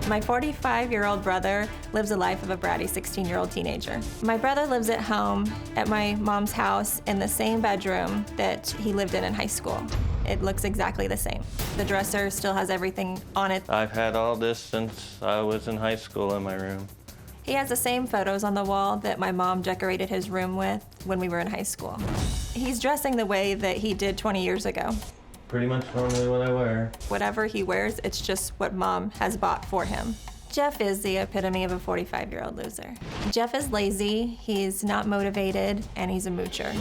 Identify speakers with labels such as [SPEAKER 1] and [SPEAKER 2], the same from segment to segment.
[SPEAKER 1] My 45-year-old brother lives a life of a bratty 16-year-old teenager. My brother lives at home at my mom's house in the same bedroom that he lived in high school. It looks exactly the same. The dresser still has everything on it.
[SPEAKER 2] I've had all this since I was in high school in my room.
[SPEAKER 1] He has the same photos on the wall that my mom decorated his room with when we were in high school. He's dressing the way that he did 20 years ago.
[SPEAKER 2] Pretty much normally what I wear.
[SPEAKER 1] Whatever he wears, it's just what mom has bought for him. Jeff is the epitome of a 45-year-old loser. Jeff is lazy, he's not motivated, and he's immature.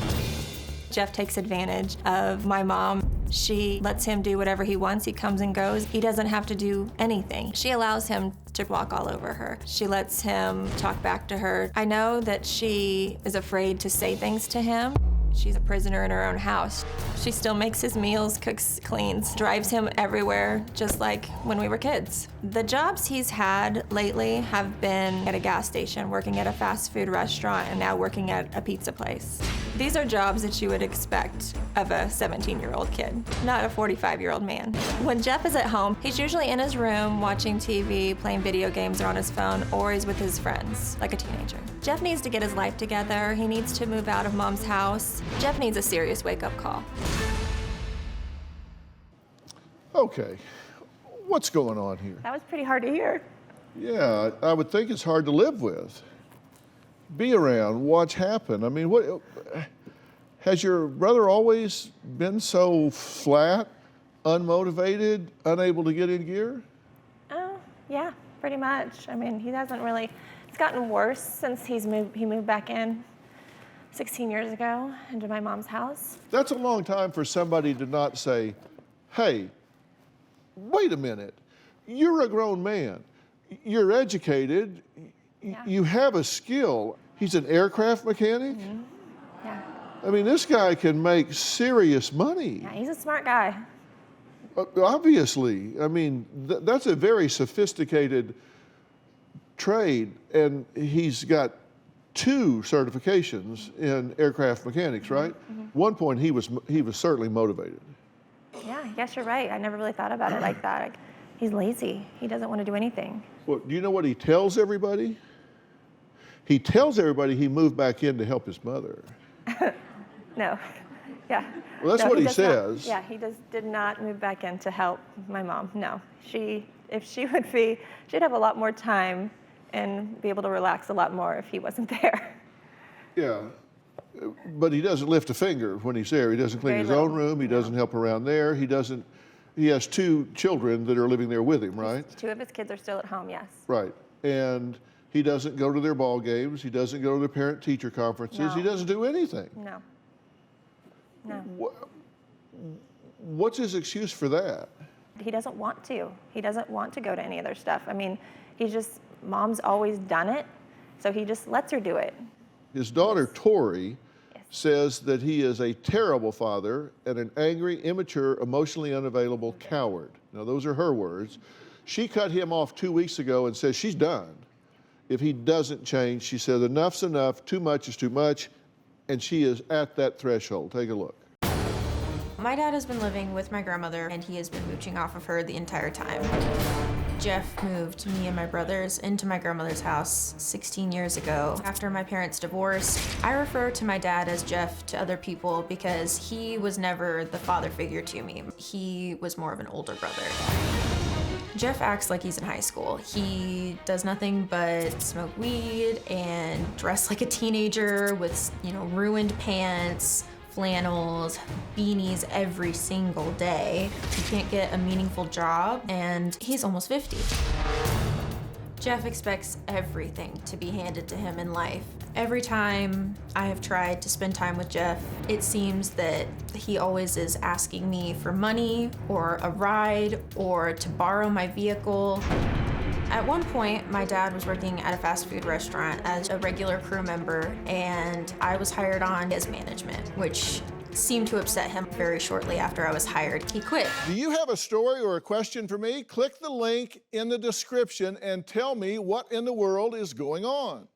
[SPEAKER 1] Jeff takes advantage of my mom. She lets him do whatever he wants. He comes and goes. He doesn't have to do anything. She allows him to walk all over her. She lets him talk back to her. I know that she is afraid to say things to him. She's a prisoner in her own house. She still makes his meals, cooks, cleans, drives him everywhere, just like when we were kids. The jobs he's had lately have been at a gas station, working at a fast food restaurant, and now working at a pizza place. These are jobs that you would expect of a 17-year-old kid, not a 45-year-old man. When Jeff is at home, he's usually in his room watching TV, playing video games, or on his phone, or he's with his friends, like a teenager. Jeff needs to get his life together. He needs to move out of mom's house. Jeff needs a serious wake-up call.
[SPEAKER 3] Okay, what's going on here?
[SPEAKER 1] That was pretty hard to hear.
[SPEAKER 3] Yeah, I would think it's hard to live with. Be around, watch happen. I mean, what has your brother always been so flat, unmotivated, unable to get in gear?
[SPEAKER 1] Oh, yeah, pretty much. I mean, he hasn't really, it's gotten worse since he moved back in 16 years ago into my mom's house.
[SPEAKER 3] That's a long time for somebody to not say, hey, wait a minute, you're a grown man, you're educated,
[SPEAKER 1] Yeah.
[SPEAKER 3] you have a skill. He's an aircraft mechanic?
[SPEAKER 1] Mm-hmm. Yeah.
[SPEAKER 3] I mean, this guy can make serious money.
[SPEAKER 1] Yeah, he's a smart guy.
[SPEAKER 3] Obviously, I mean, that's a very sophisticated trade, and he's got 2 certifications in aircraft mechanics, right?
[SPEAKER 1] Mm-hmm.
[SPEAKER 3] One point, he was certainly motivated.
[SPEAKER 1] Yeah, I guess you're right. I never really thought about it like that. He's lazy. He doesn't want to do anything.
[SPEAKER 3] Well, do you know what he tells everybody? He tells everybody he moved back in to help his mother.
[SPEAKER 1] No. Yeah.
[SPEAKER 3] Well, that's
[SPEAKER 1] No,
[SPEAKER 3] what he
[SPEAKER 1] does
[SPEAKER 3] says.
[SPEAKER 1] Not, yeah, he did not move back in to help my mom. No. She'd have a lot more time and be able to relax a lot more if he wasn't there.
[SPEAKER 3] Yeah, but he doesn't lift a finger when he's there. He doesn't clean
[SPEAKER 1] Very
[SPEAKER 3] his
[SPEAKER 1] little.
[SPEAKER 3] own room. He doesn't help around there. He has 2 children that are living there with him, right?
[SPEAKER 1] 2 of his kids are still at home, yes.
[SPEAKER 3] Right, and he doesn't go to their ball games. He doesn't go to their parent-teacher conferences.
[SPEAKER 1] No.
[SPEAKER 3] He doesn't do anything.
[SPEAKER 1] No. No.
[SPEAKER 3] What's his excuse for that?
[SPEAKER 1] He doesn't want to. He doesn't want to go to any of their stuff. I mean, mom's always done it, so he just lets her do it.
[SPEAKER 3] His daughter, Tori,
[SPEAKER 1] Yes.
[SPEAKER 3] says that he is a terrible father and an angry, immature, emotionally unavailable coward. Now, those are her words. She cut him off 2 weeks ago and says she's done. If he doesn't change, she said, enough's enough, too much is too much, and she is at that threshold. Take a look.
[SPEAKER 4] My dad has been living with my grandmother, and he has been mooching off of her the entire time. Jeff moved me and my brothers into my grandmother's house 16 years ago. After my parents divorced, I refer to my dad as Jeff to other people because he was never the father figure to me. He was more of an older brother. Jeff acts like he's in high school. He does nothing but smoke weed and dress like a teenager with, ruined pants, flannels, beanies every single day. He can't get a meaningful job, and he's almost 50. Jeff expects everything to be handed to him in life. Every time I have tried to spend time with Jeff, it seems that he always is asking me for money or a ride or to borrow my vehicle. At one point, my dad was working at a fast food restaurant as a regular crew member, and I was hired on as management, which seemed to upset him. Very shortly after I was hired, he quit.
[SPEAKER 3] Do you have a story or a question for me? Click the link in the description and tell me what in the world is going on.